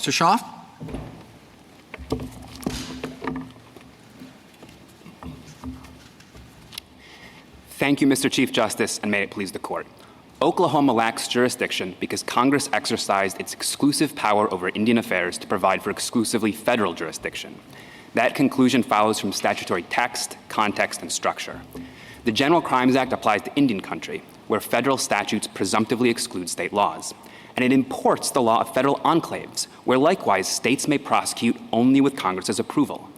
Mr. Schauf? Thank you, Mr. Chief Justice, and may it please the Court. Oklahoma lacks jurisdiction because Congress exercised its exclusive power over Indian affairs to provide for exclusively federal jurisdiction. That conclusion follows from statutory text, context, and structure. The General Crimes Act applies to Indian country, where federal statutes presumptively exclude state laws. And it imports the law of federal enclaves, where likewise states may prosecute only with Congress's approval.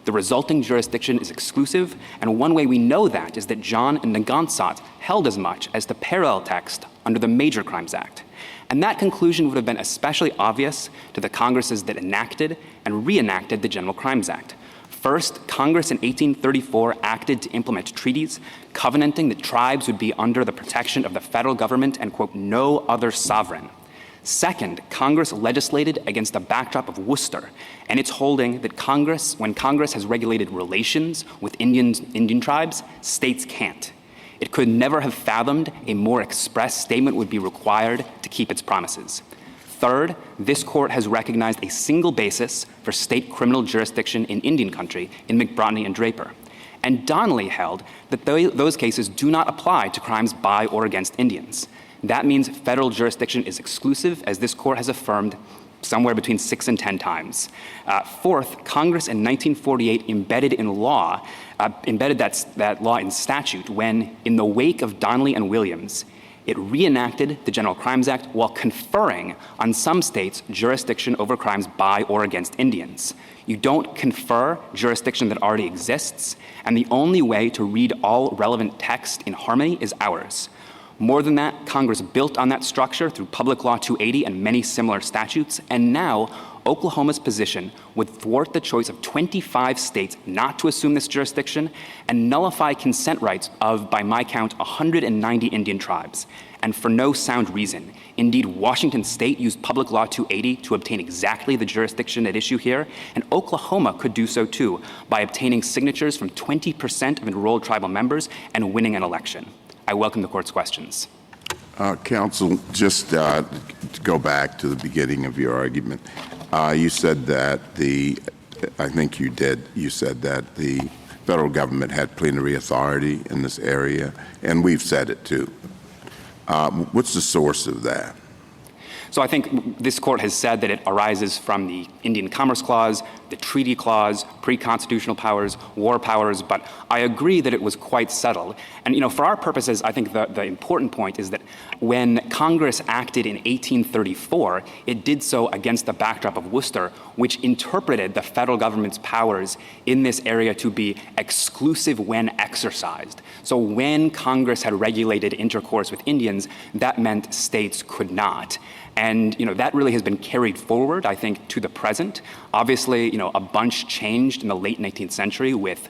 The resulting jurisdiction is exclusive, and one way we know that is that John and Nagansat held as much as the parallel text under the Major Crimes Act. And that conclusion would have been especially obvious to the Congresses that enacted and reenacted the General Crimes Act. First, Congress in 1834 acted to implement treaties covenanting that tribes would be under the protection of the federal government and, quote, no other sovereign. Second, Congress legislated against the backdrop of Worcester and its holding that when Congress has regulated relations with Indian tribes, states can't. It could never have fathomed a more express statement would be required to keep its promises. Third, this court has recognized a single basis for state criminal jurisdiction in Indian country in McBrotney and Draper. And Donnelly held that those cases do not apply to crimes by or against Indians. That means federal jurisdiction is exclusive, as this court has affirmed somewhere between 6 and 10 times. Fourth, Congress in 1948 embedded that law in statute when, in the wake of Donnelly and Williams, it reenacted the General Crimes Act while conferring on some states jurisdiction over crimes by or against Indians. You don't confer jurisdiction that already exists, and the only way to read all relevant text in harmony is ours. More than that, Congress built on that structure through Public Law 280 and many similar statutes, and now Oklahoma's position would thwart the choice of 25 states not to assume this jurisdiction and nullify consent rights of, by my count, 190 Indian tribes, and for no sound reason. Indeed, Washington State used Public Law 280 to obtain exactly the jurisdiction at issue here, and Oklahoma could do so too by obtaining signatures from 20% of enrolled tribal members and winning an election. I welcome the Court's questions. Counsel, just to go back to the beginning of your argument, you said that I think you did, you said that the federal government had plenary authority in this area, and we've said it too. What's the source of that? So I think this court has said that it arises from the Indian Commerce Clause, the Treaty Clause, pre-constitutional powers, war powers, but I agree that it was quite subtle. And for our purposes, I think the important point is that when Congress acted in 1834, it did so against the backdrop of Worcester, which interpreted the federal government's powers in this area to be exclusive when exercised. So when Congress had regulated intercourse with Indians, that meant states could not. And that really has been carried forward, I think, to the present. Obviously, a bunch changed in the late 19th century with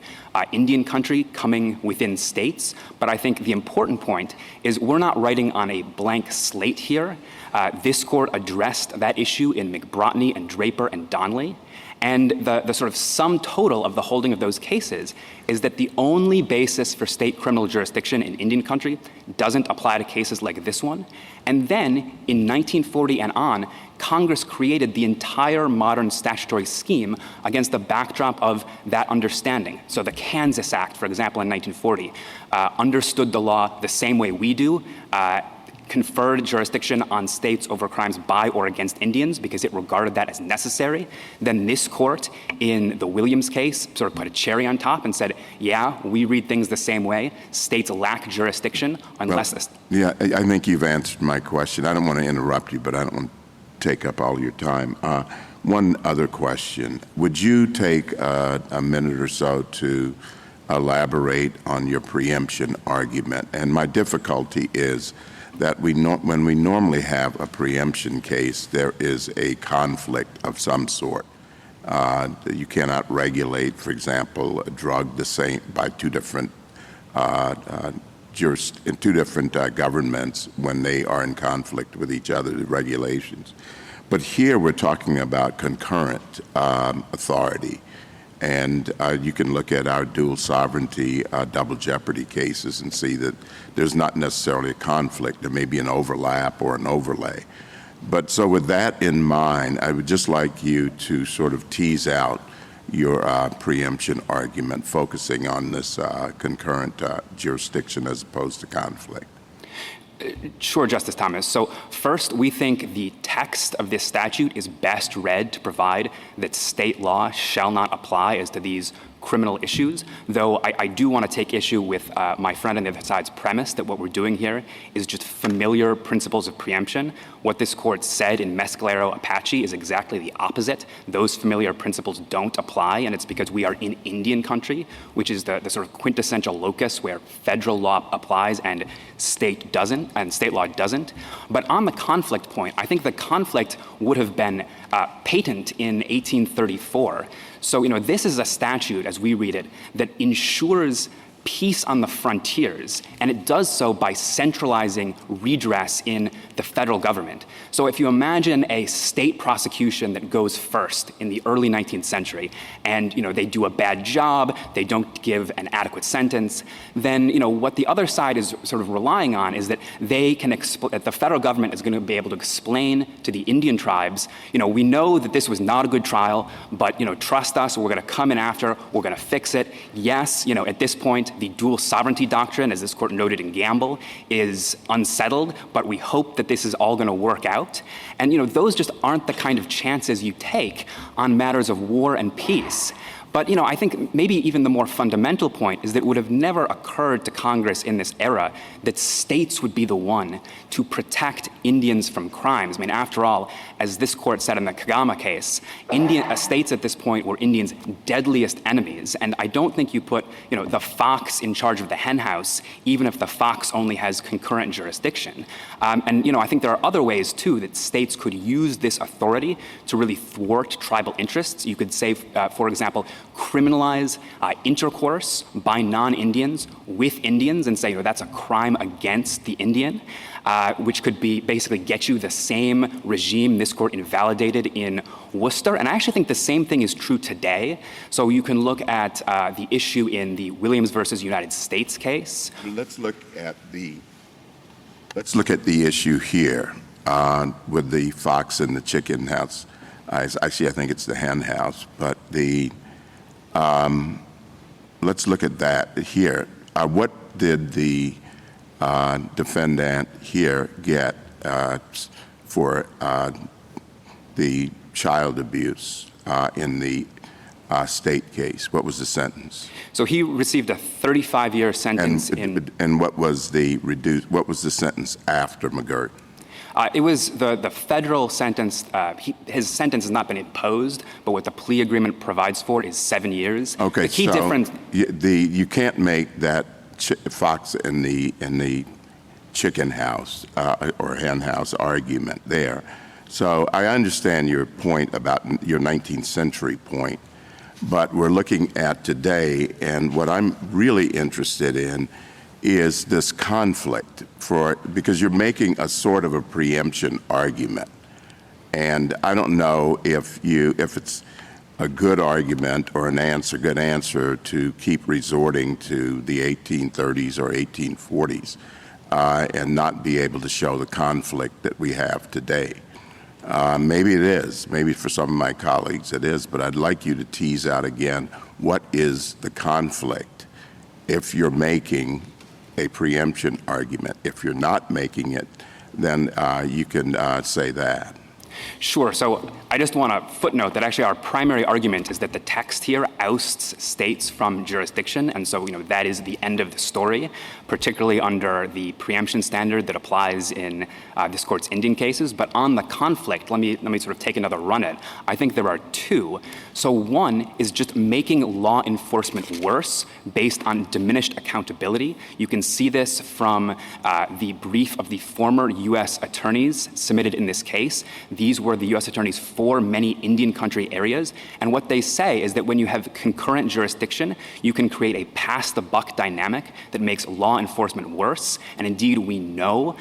Indian country coming within states. But I think the important point is we're not writing on a blank slate here. This court addressed that issue in McBrotney and Draper and Donnelly. And the sort of sum total of the holding of those cases is that the only basis for state criminal jurisdiction in Indian country doesn't apply to cases like this one. And then in 1940 and on, Congress created the entire modern statutory scheme against the backdrop of that understanding. So the Kansas Act, for example, in 1940, understood the law the same way we do, conferred jurisdiction on states over crimes by or against Indians because it regarded that as necessary. Then this court, in the Williams case, sort of put a cherry on top and said, yeah, we read things the same way. States lack jurisdiction unless... Yeah, I think you've answered my question. I don't want to interrupt you, but I don't want to take up all your time. One other question. Would you take a minute or so to elaborate on your preemption argument? And my difficulty is that when we normally have a preemption case, there is a conflict of some sort. You cannot regulate, for example, a drug the same by two different governments when they are in conflict with each other, the regulations. But here we're talking about concurrent authority. And you can look at our dual sovereignty, double jeopardy cases and see that there's not necessarily a conflict. There may be an overlap or an overlay. But so with that in mind, I would just like you to sort of tease out your preemption argument, focusing on this concurrent jurisdiction as opposed to conflict. Sure, Justice Thomas. So first, we think the text of this statute is best read to provide that state law shall not apply as to these criminal issues, though I do want to take issue with my friend on the other side's premise that what we're doing here is just familiar principles of preemption. What this court said in Mescalero Apache is exactly the opposite. Those familiar principles don't apply, and it's because we are in Indian country, which is the sort of quintessential locus where federal law applies and state doesn't, and state law doesn't. But on the conflict point, I think the conflict would have been patent in 1834. So, this is a statute, as we read it, that ensures peace on the frontiers, and it does so by centralizing redress in the federal government. So if you imagine a state prosecution that goes first in the early 19th century, and they do a bad job, they don't give an adequate sentence, then what the other side is sort of relying on is that they can that the federal government is going to be able to explain to the Indian tribes, we know that this was not a good trial, but trust us, we're going to come in after, we're going to fix it. Yes, at this point, the dual sovereignty doctrine, as this court noted in Gamble, is unsettled, but we hope that this is all going to work out. And those just aren't the kind of chances you take on matters of war and peace. But I think maybe even the more fundamental point is that it would have never occurred to Congress in this era that states would be the one to protect Indians from crimes. I mean, after all, as this court said in the Kagama case, states at this point were Indians' deadliest enemies. And I don't think you put the fox in charge of the hen house, even if the fox only has concurrent jurisdiction. And I think there are other ways too that states could use this authority to really thwart tribal interests. You could say, for example, criminalize intercourse by non-Indians with Indians and say that's a crime against the Indian, which could be basically get you the same regime this court invalidated in Worcester. And I actually think the same thing is true today. So you can look at the issue in the Williams versus United States case. Let's look at the issue here with the fox and the chicken house. Actually, I think it's the hen house, but let's look at that here. What did the defendant here get for the child abuse in the state case? What was the sentence? So he received a 35-year sentence and what was the sentence after McGirt? It was the federal sentence. His sentence has not been imposed, but what the plea agreement provides for is 7 years. Okay, the key difference. You can't make that fox in the chicken house or hen house argument there. So I understand your point about your 19th century point, but we're looking at today, and what I'm really interested in is this conflict because you're making a sort of a preemption argument. And I don't know if it's a good argument or good answer to keep resorting to the 1830s or 1840s and not be able to show the conflict that we have today. Maybe it is. Maybe for some of my colleagues it is, but I'd like you to tease out again, what is the conflict if you're making a preemption argument? If you're not making it, then you can say that. Sure. So I just want to footnote that actually our primary argument is that the text here ousts states from jurisdiction, and so that is the end of the story, particularly under the preemption standard that applies in this court's Indian cases. But on the conflict, let me sort of take another run at it. I think there are two. So one is just making law enforcement worse based on diminished accountability. You can see this from the brief of the former U.S. attorneys submitted in this case. These were the U.S. attorneys for many Indian country areas. And what they say is that when you have concurrent jurisdiction, you can create a pass-the-buck dynamic that makes law enforcement worse. And indeed, we know,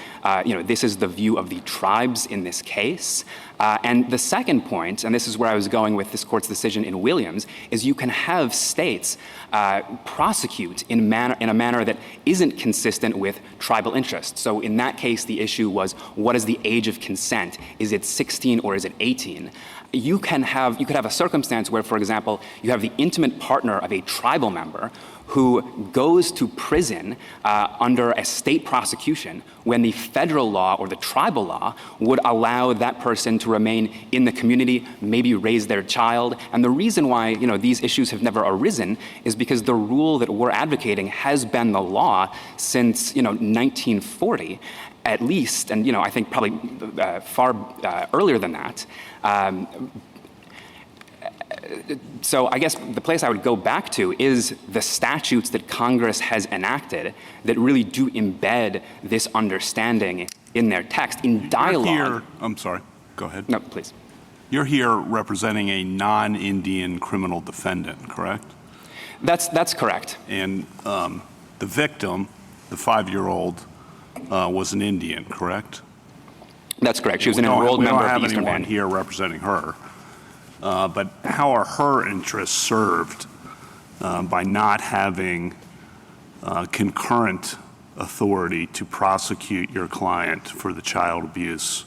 this is the view of the tribes in this case. And the second point, and this is where I was going with this court's decision in Williams, is you can have states prosecute in a manner that isn't consistent with tribal interests. So in that case, the issue was, what is the age of consent? Is it 16 or is it 18? You could have a circumstance where, for example, you have the intimate partner of a tribal member who goes to prison under a state prosecution when the federal law or the tribal law would allow that person to remain in the community, maybe raise their child. And the reason why these issues have never arisen is because the rule that we're advocating has been the law since 1940 at least, and I think probably far earlier than that. So I guess the place I would go back to is the statutes that Congress has enacted that really do embed this understanding in their text, in dialogue. You're here, I'm sorry, go ahead. No, please. You're here representing a non-Indian criminal defendant, correct? That's correct. And the victim, the 5-year-old, was an Indian, correct? That's correct. She was an enrolled member of the Eastern Band. We don't have anyone here representing her. But how are her interests served by not having concurrent authority to prosecute your client for the child abuse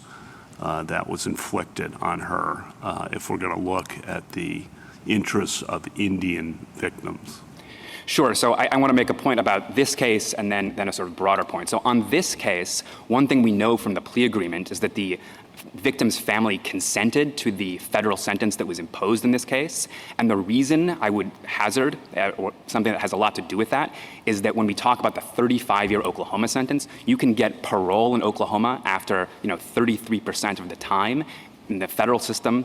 that was inflicted on her, if we're going to look at the interests of Indian victims? Sure. So I want to make a point about this case and then a sort of broader point. So on this case, one thing we know from the plea agreement is that the victim's family consented to the federal sentence that was imposed in this case. And the reason I would hazard, or something that has a lot to do with that, is that when we talk about the 35-year Oklahoma sentence, you can get parole in Oklahoma after 33% of the time. In the federal system,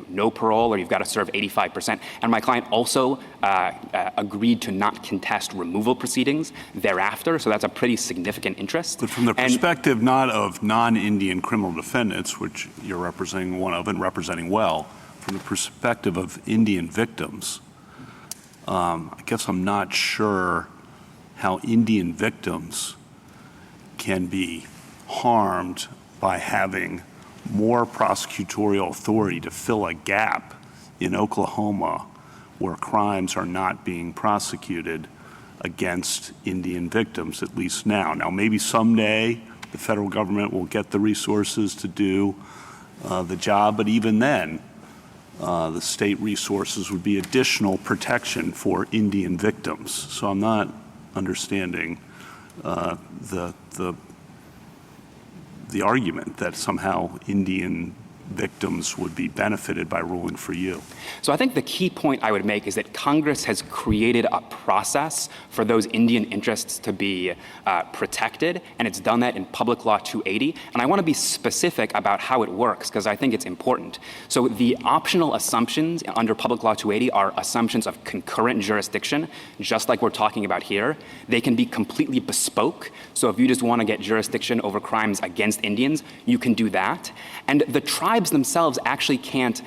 no parole, or you've got to serve 85%. And my client also agreed to not contest removal proceedings thereafter, so that's a pretty significant interest. But from the perspective not of non-Indian criminal defendants, which you're representing one of and representing well, from the perspective of Indian victims, I guess I'm not sure how Indian victims can be harmed by having more prosecutorial authority to fill a gap in Oklahoma where crimes are not being prosecuted against Indian victims, at least now. Now, maybe someday the federal government will get the resources to do the job, but even then, the state resources would be additional protection for Indian victims. So I'm not understanding the argument that somehow Indian victims would be benefited by ruling for you. So I think the key point I would make is that Congress has created a process for those Indian interests to be protected, and it's done that in Public Law 280. And I want to be specific about how it works because I think it's important. So the optional assumptions under Public Law 280 are assumptions of concurrent jurisdiction, just like we're talking about here. They can be completely bespoke. So if you just want to get jurisdiction over crimes against Indians, you can do that. And the tribes themselves actually can't,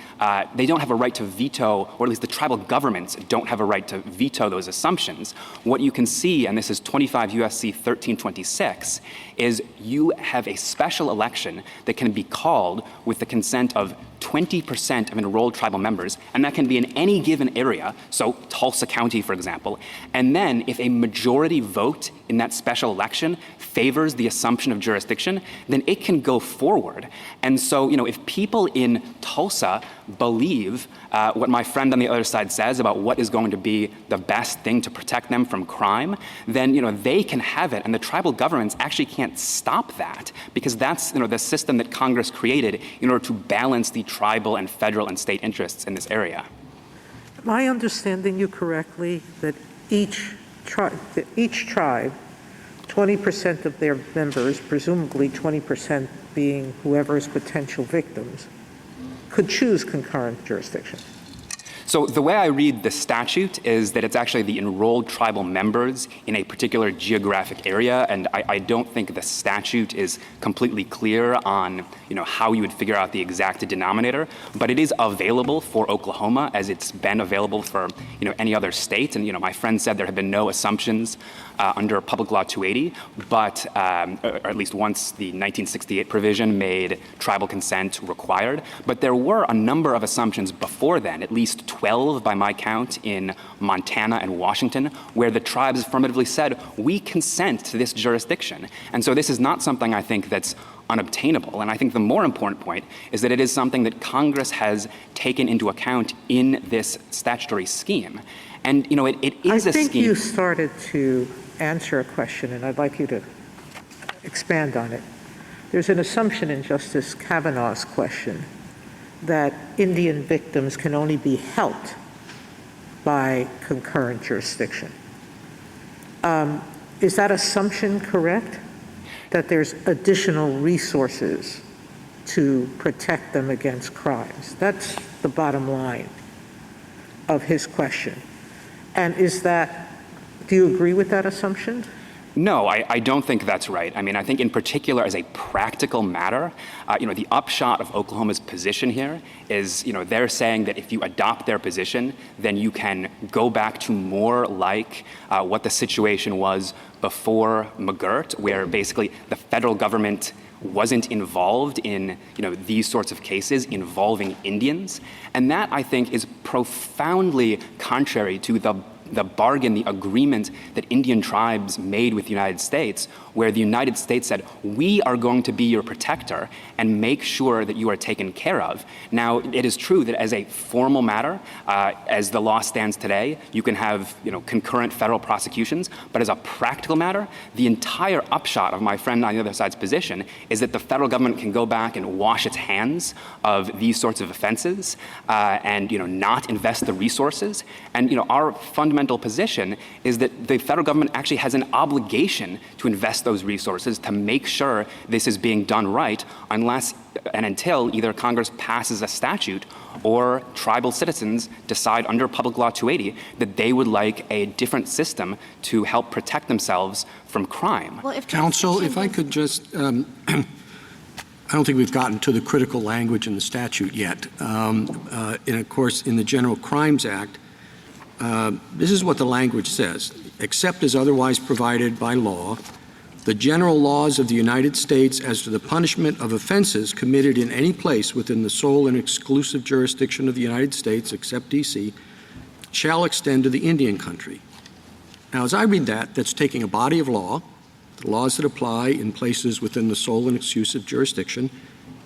they don't have a right to veto, or at least the tribal governments don't have a right to veto those assumptions. What you can see, and this is 25 U.S.C. 1326, is you have a special election that can be called with the consent of 20% of enrolled tribal members, and that can be in any given area, so Tulsa County, for example. And then if a majority vote in that special election favors the assumption of jurisdiction, then it can go forward. And so, if people in Tulsa believe what my friend on the other side says about what is going to be the best thing to protect them from crime, then, they can have it. And the tribal governments actually can't stop that because that's, the system that Congress created in order to balance the tribal and federal and state interests in this area. Am I understanding you correctly that each tribe, 20% of their members, presumably 20% being whoever's potential victims, could choose concurrent jurisdiction? So the way I read the statute is that it's actually the enrolled tribal members in a particular geographic area, and I don't think the statute is completely clear on how you would figure out the exact denominator, but it is available for Oklahoma as it's been available for any other state. And my friend said there have been no assumptions under Public Law 280, but or at least once the 1968 provision made tribal consent required. But there were a number of assumptions before then, at least 12 by my count in Montana and Washington, where the tribes affirmatively said, we consent to this jurisdiction. And so this is not something I think that's unobtainable. And I think the more important point is that it is something that Congress has taken into account in this statutory scheme. And, it is a scheme. I think you started to answer a question, and I'd like you to expand on it. There's an assumption in Justice Kavanaugh's question that Indian victims can only be helped by concurrent jurisdiction. Is that assumption correct? That there's additional resources to protect them against crimes? That's the bottom line of his question. And do you agree with that assumption? No, I don't think that's right. I mean, I think in particular as a practical matter, the upshot of Oklahoma's position here is, they're saying that if you adopt their position, then you can go back to more like what the situation was before McGirt, where basically the federal government wasn't involved in, these sorts of cases involving Indians. And that, I think, is profoundly contrary to the bargain, the agreement that Indian tribes made with the United States, where the United States said, we are going to be your protector and make sure that you are taken care of. Now, it is true that as a formal matter, as the law stands today, you can have concurrent federal prosecutions, but as a practical matter, the entire upshot of my friend on the other side's position is that the federal government can go back and wash its hands of these sorts of offenses and not invest the resources. And our fundamental position is that the federal government actually has an obligation to invest those resources to make sure this is being done right, unless and until either Congress passes a statute or tribal citizens decide under Public Law 280 that they would like a different system to help protect themselves from crime. Well, Counsel, if I could just, I don't think we've gotten to the critical language in the statute yet. And of course, in the General Crimes Act, this is what the language says. Except as otherwise provided by law, the general laws of the United States as to the punishment of offenses committed in any place within the sole and exclusive jurisdiction of the United States, except D.C., shall extend to the Indian country. Now, as I read that, that's taking a body of law, the laws that apply in places within the sole and exclusive jurisdiction,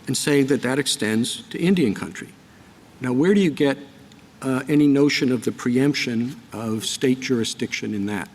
and saying that that extends to Indian country. Now, where do you get any notion of the preemption of state jurisdiction in that?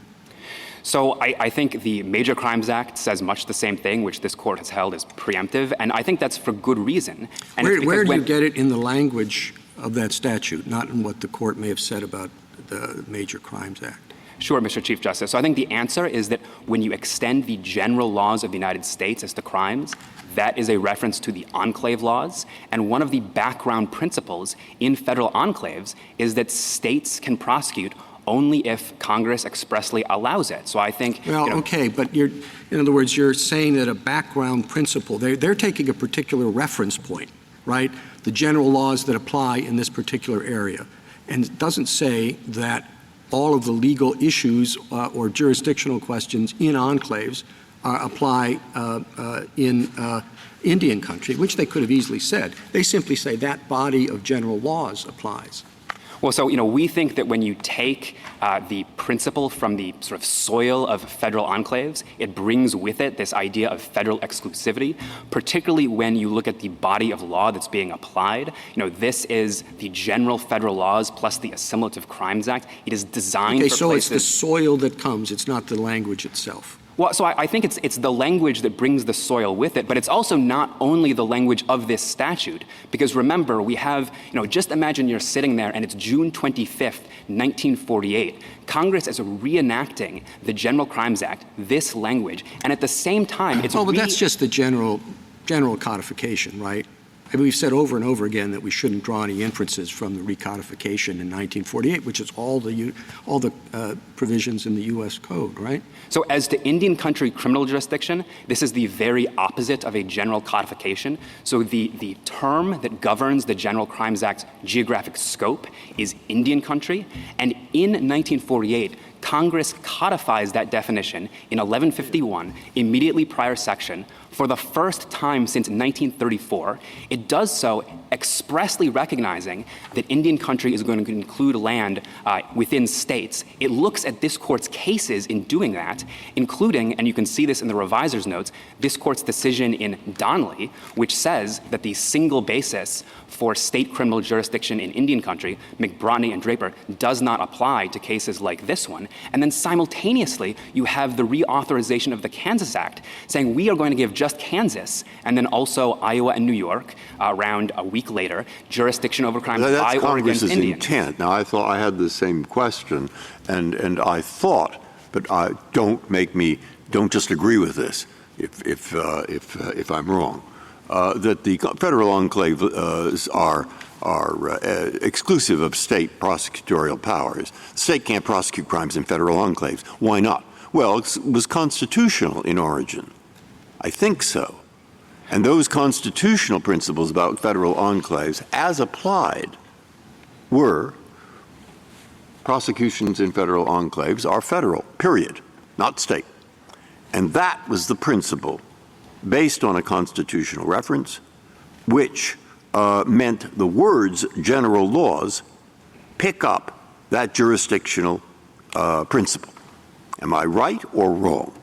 So I think the Major Crimes Act says much the same thing, which this court has held as preemptive, and I think that's for good reason. And where do you get it in the language of that statute, not in what the court may have said about the Major Crimes Act? Sure, Mr. Chief Justice. So I think the answer is that when you extend the general laws of the United States as to crimes, that is a reference to the enclave laws. And one of the background principles in federal enclaves is that states can prosecute only if Congress expressly allows it. So I think— Well, okay, but in other words, you're saying that a background principle, they're taking a particular reference point, right? The general laws that apply in this particular area. And it doesn't say that all of the legal issues or jurisdictional questions in enclaves apply in Indian country, which they could have easily said. They simply say that body of general laws applies. Well, so, we think that when you take the principle from the sort of soil of federal enclaves, it brings with it this idea of federal exclusivity, particularly when you look at the body of law that's being applied. This is the general federal laws plus the Assimilative Crimes Act. It is designed for so places— it's the soil that comes. It's not the language itself. Well, so I think it's the language that brings the soil with it, but it's also not only the language of this statute. Because remember, we have, just imagine you're sitting there and it's June 25th, 1948. Congress is reenacting the General Crimes Act, this language, and at the same time, it's— Oh, but that's just the general codification, right? And we've said over and over again that we shouldn't draw any inferences from the recodification in 1948, which is all the provisions in the U.S. Code, right? So as to Indian country criminal jurisdiction, this is the very opposite of a general codification. So the term that governs the General Crimes Act's geographic scope is Indian country. And in 1948, Congress codifies that definition in 1151, immediately prior section, for the first time since 1934. It does so expressly recognizing that Indian country is going to include land within states. It looks at this court's cases in doing that, including, and you can see this in the reviser's notes, this court's decision in Donnelly, which says that the single basis for state criminal jurisdiction in Indian country, McBrotney and Draper, does not apply to cases like this one. And then simultaneously, you have the reauthorization of the Kansas Act saying we are going to give just Kansas and then also Iowa and New York around a week later jurisdiction over crimes by or against Indians. Intent. Now, I thought I had the same question, and I thought, but don't just agree with this if I'm wrong, that the federal enclaves are exclusive of state prosecutorial powers. The state can't prosecute crimes in federal enclaves. Why not? Well, it was constitutional in origin. I think so. And those constitutional principles about federal enclaves, as applied, were prosecutions in federal enclaves are federal, period, not state. And that was the principle based on a constitutional reference, which meant the words general laws pick up that jurisdictional principle. Am I right or wrong?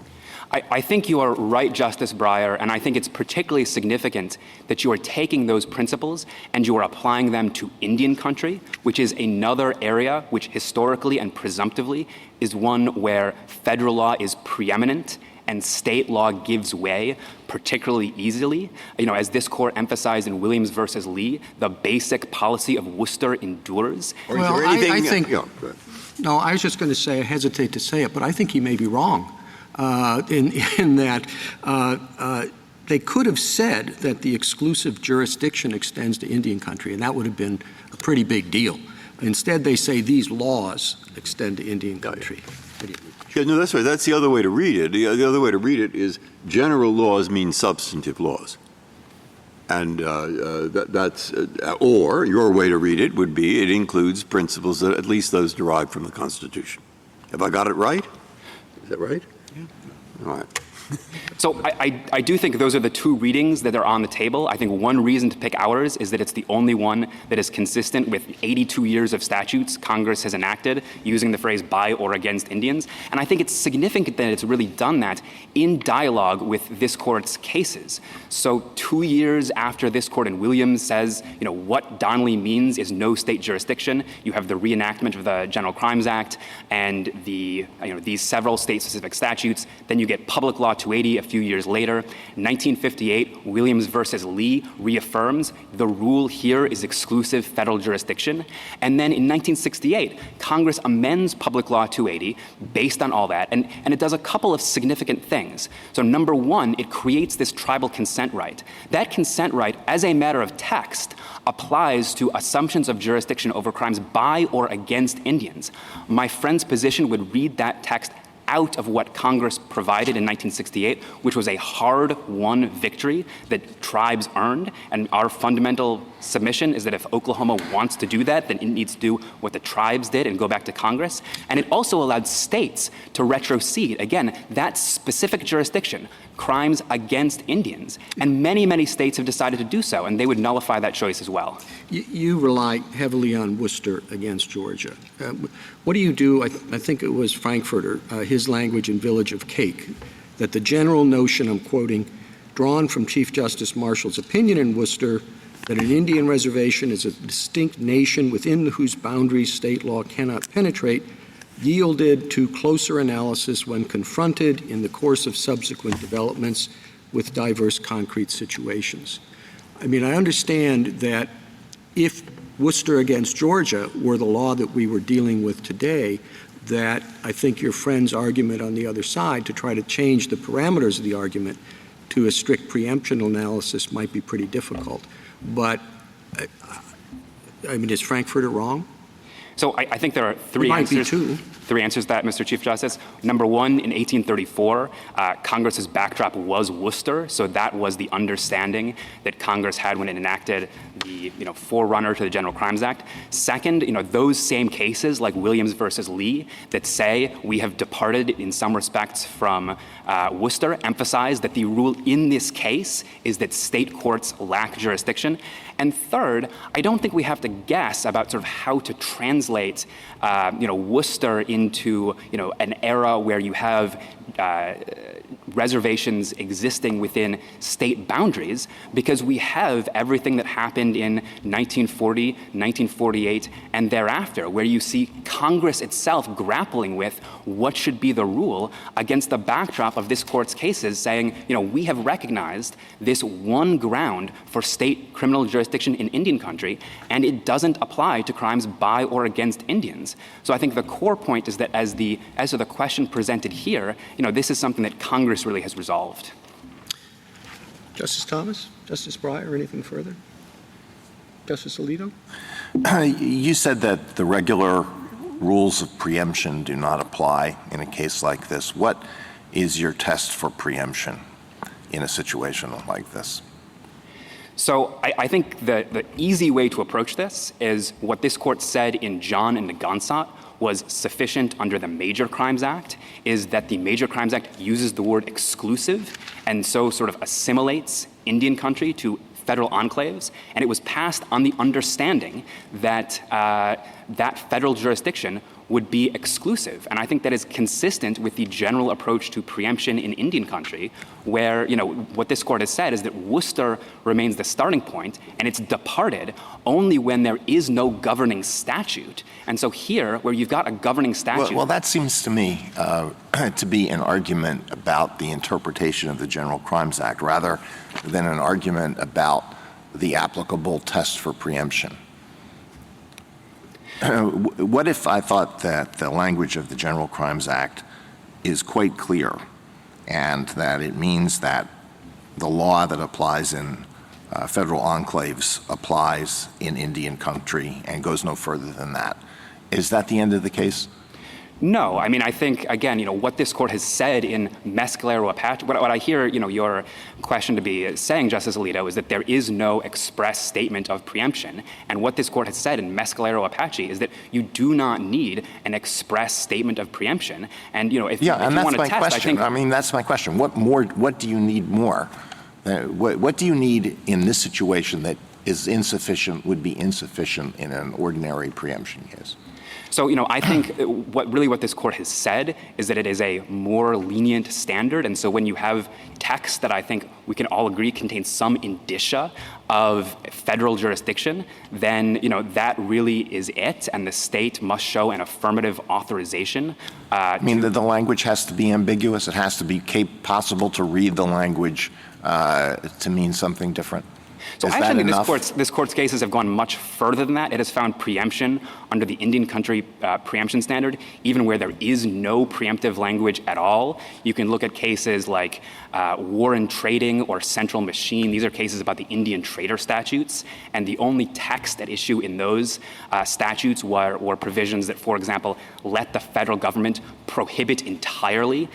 I think you are right, Justice Breyer, and I think it's particularly significant that you are taking those principles and you are applying them to Indian country, which is another area which historically and presumptively is one where federal law is preeminent and state law gives way particularly easily. As this court emphasized in Williams versus Lee, the basic policy of Worcester endures. Well, I think, no, I was just going to say, I hesitate to say it, but I think he may be wrong. In that they could have said that the exclusive jurisdiction extends to Indian country, and that would have been a pretty big deal. Instead, they say these laws extend to Indian country. Yeah, no, that's right. That's the other way to read it. The other way to read it is general laws mean substantive laws. And or your way to read it would be it includes principles that at least those derived from the Constitution. Have I got it right? Is that right? All right. So I do think those are the two readings that are on the table. I think one reason to pick ours is that it's the only one that is consistent with 82 years of statutes Congress has enacted using the phrase by or against Indians. And I think it's significant that it's really done that in dialogue with this court's cases. So 2 years after this court in Williams says, what Donnelly means is no state jurisdiction, you have the reenactment of the General Crimes Act and these several state-specific statutes. Then you get Public Law 280 a few years later. 1958, Williams versus Lee reaffirms the rule here is exclusive federal jurisdiction. And then in 1968, Congress amends Public Law 280 based on all that, and it does a couple of significant things. So number one, it creates this tribal consent right. That consent right, as a matter of text, applies to assumptions of jurisdiction over crimes by or against Indians. My friend's position would read that text out of what Congress provided in 1968, which was a hard-won victory that tribes earned. And our fundamental submission is that if Oklahoma wants to do that, then it needs to do what the tribes did and go back to Congress. And it also allowed states to retrocede, again, that specific jurisdiction, crimes against Indians. And many, many states have decided to do so, and they would nullify that choice as well. You rely heavily on Worcester against Georgia. What do you do? I think it was Frankfurter, his language in Village of Cake, that the general notion, I'm quoting, drawn from Chief Justice Marshall's opinion in Worcester, that an Indian reservation is a distinct nation within whose boundaries state law cannot penetrate, yielded to closer analysis when confronted in the course of subsequent developments with diverse concrete situations. I mean, I understand that if Worcester against Georgia were the law that we were dealing with today, that I think your friend's argument on the other side to try to change the parameters of the argument to a strict preemption analysis might be pretty difficult. But, I mean, is Frankfurter wrong? So I think there are three It might be answers. two. Three answers to that, Mr. Chief Justice. Number one, in 1834, Congress's backdrop was Worcester, so that was the understanding that Congress had when it enacted the forerunner to the General Crimes Act. Second, those same cases like Williams versus Lee that say we have departed in some respects from Worcester emphasize that the rule in this case is that state courts lack jurisdiction. And third, I don't think we have to guess about sort of how to translate, Worcester into, an era where you have reservations existing within state boundaries, because we have everything that happened in 1940, 1948, and thereafter, where you see Congress itself grappling with what should be the rule against the backdrop of this court's cases saying, we have recognized this one ground for state criminal jurisdiction in Indian country, and it doesn't apply to crimes by or against Indians. So I think the core point is that as to the question presented here, this is something that Congress really has resolved. Justice Thomas? Justice Breyer? Anything further? Justice Alito? You said that the regular rules of preemption do not apply in a case like this. What is your test for preemption in a situation like this? So I think the easy way to approach this is what this court said in John and Nagansat was sufficient under the Major Crimes Act, is that the Major Crimes Act uses the word exclusive and so sort of assimilates Indian country to federal enclaves, and it was passed on the understanding that that federal jurisdiction would be exclusive. And I think that is consistent with the general approach to preemption in Indian country, where, what this court has said is that Worcester remains the starting point, and it's departed only when there is no governing statute. And so here, where you've got a governing statute... Well, that seems to me to be an argument about the interpretation of the General Crimes Act, rather than an argument about the applicable test for preemption. What if I thought that the language of the General Crimes Act is quite clear, and that it means that the law that applies in federal enclaves applies in Indian country and goes no further than that? Is that the end of the case? No. I mean, I think, again, what this court has said in Mescalero Apache, what I hear, your question to be saying, Justice Alito, is that there is no express statement of preemption. And what this court has said in Mescalero Apache is that you do not need an express statement of preemption. And, if you want to test, question. I think... I mean, that's my question. What do you need more? What do you need in this situation that is insufficient, would be insufficient in an ordinary preemption case? So, I think what this court has said is that it is a more lenient standard. And so when you have text that I think we can all agree contains some indicia of federal jurisdiction, then, that really is it. And the state must show an affirmative authorization. I mean, the language has to be ambiguous. It has to be possible to read the language to mean something different. So actually, this court's cases have gone much further than that. It has found preemption under the Indian country preemption standard, even where there is no preemptive language at all. You can look at cases like war and trading or central machine. These are cases about the Indian trader statutes, and the only text at issue in those statutes were provisions that, for example, let the federal government prohibit entirely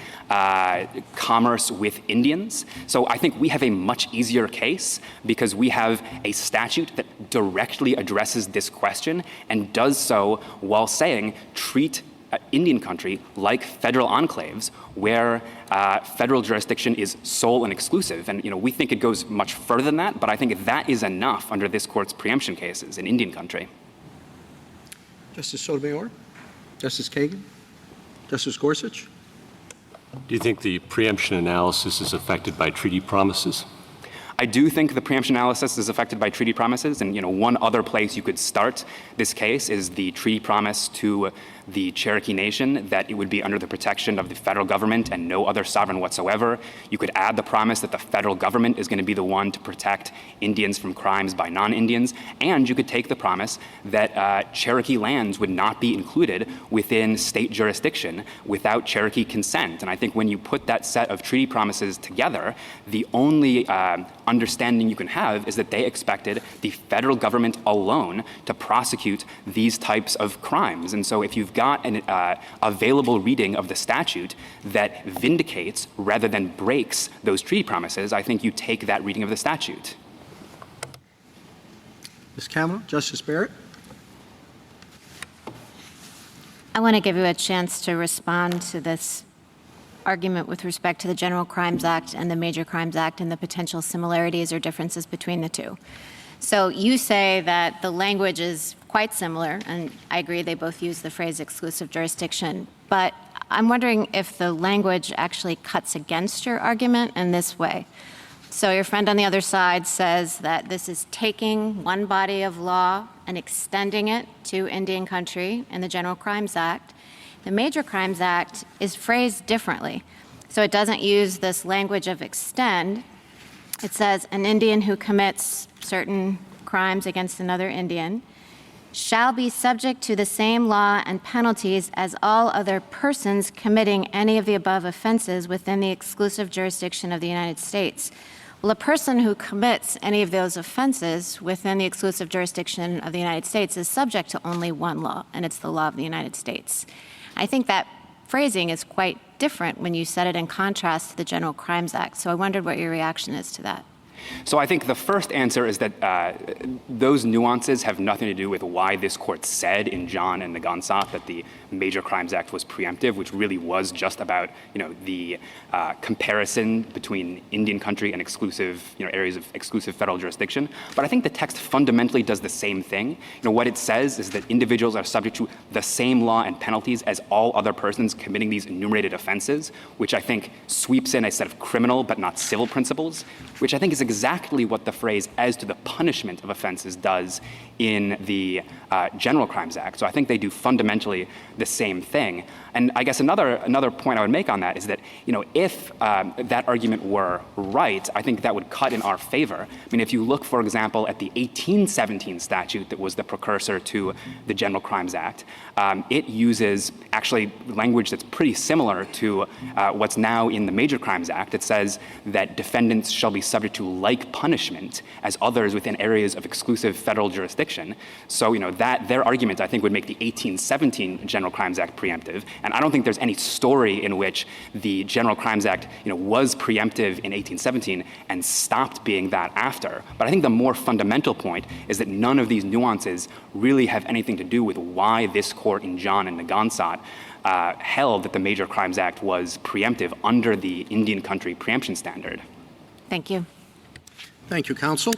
commerce with Indians. So I think we have a much easier case because we have a statute that directly addresses this question and does so while saying treat Indian country like federal enclaves where federal jurisdiction is sole and exclusive. And, we think it goes much further than that, but I think that is enough under this court's preemption cases in Indian country. Justice Sotomayor? Justice Kagan? Justice Gorsuch? Do you think the preemption analysis is affected by treaty promises? I do think the preemption analysis is affected by treaty promises, and one other place you could start this case is the treaty promise to the Cherokee Nation that it would be under the protection of the federal government and no other sovereign whatsoever. You could add the promise that the federal government is going to be the one to protect Indians from crimes by non-Indians, and you could take the promise that Cherokee lands would not be included within state jurisdiction without Cherokee consent. And I think when you put that set of treaty promises together, the only understanding you can have is that they expected the federal government alone to prosecute these types of crimes. And so if you've got an available reading of the statute that vindicates rather than breaks those treaty promises, I think you take that reading of the statute. Ms. Kavanaugh, Justice Barrett? I want to give you a chance to respond to this argument with respect to the General Crimes Act and the Major Crimes Act and the potential similarities or differences between the two. So you say that the language is quite similar, and I agree they both use the phrase exclusive jurisdiction, but I'm wondering if the language actually cuts against your argument in this way. So your friend on the other side says that this is taking one body of law and extending it to Indian country in the General Crimes Act. The Major Crimes Act is phrased differently. So it doesn't use this language of extend. It says an Indian who commits certain crimes against another Indian shall be subject to the same law and penalties as all other persons committing any of the above offenses within the exclusive jurisdiction of the United States. Well, a person who commits any of those offenses within the exclusive jurisdiction of the United States is subject to only one law, and it's the law of the United States. I think that phrasing is quite different when you set it in contrast to the General Crimes Act, so I wondered what your reaction is to that. So I think the first answer is that those nuances have nothing to do with why this court said in John and Nagansat that the Major Crimes Act was preemptive, which really was just about the comparison between Indian country and exclusive areas of exclusive federal jurisdiction. But I think the text fundamentally does the same thing. What it says is that individuals are subject to the same law and penalties as all other persons committing these enumerated offenses, which I think sweeps in a set of criminal but not civil principles, which I think is exactly what the phrase as to the punishment of offenses does in the General Crimes Act. So I think they do fundamentally the same thing. And I guess another point I would make on that is that, if that argument were right, I think that would cut in our favor. I mean, if you look, for example, at the 1817 statute that was the precursor to the General Crimes Act, it uses actually language that's pretty similar to what's now in the Major Crimes Act. It says that defendants shall be subject to like punishment as others within areas of exclusive federal jurisdiction. So, that their argument, I think, would make the 1817 General Crimes Act preemptive. And I don't think there's any story in which the General Crimes Act, was preemptive in 1817 and stopped being that after. But I think the more fundamental point is that none of these nuances really have anything to do with why this court in John and Nagansat held that the Major Crimes Act was preemptive under the Indian country preemption standard. Thank you. Thank you, counsel.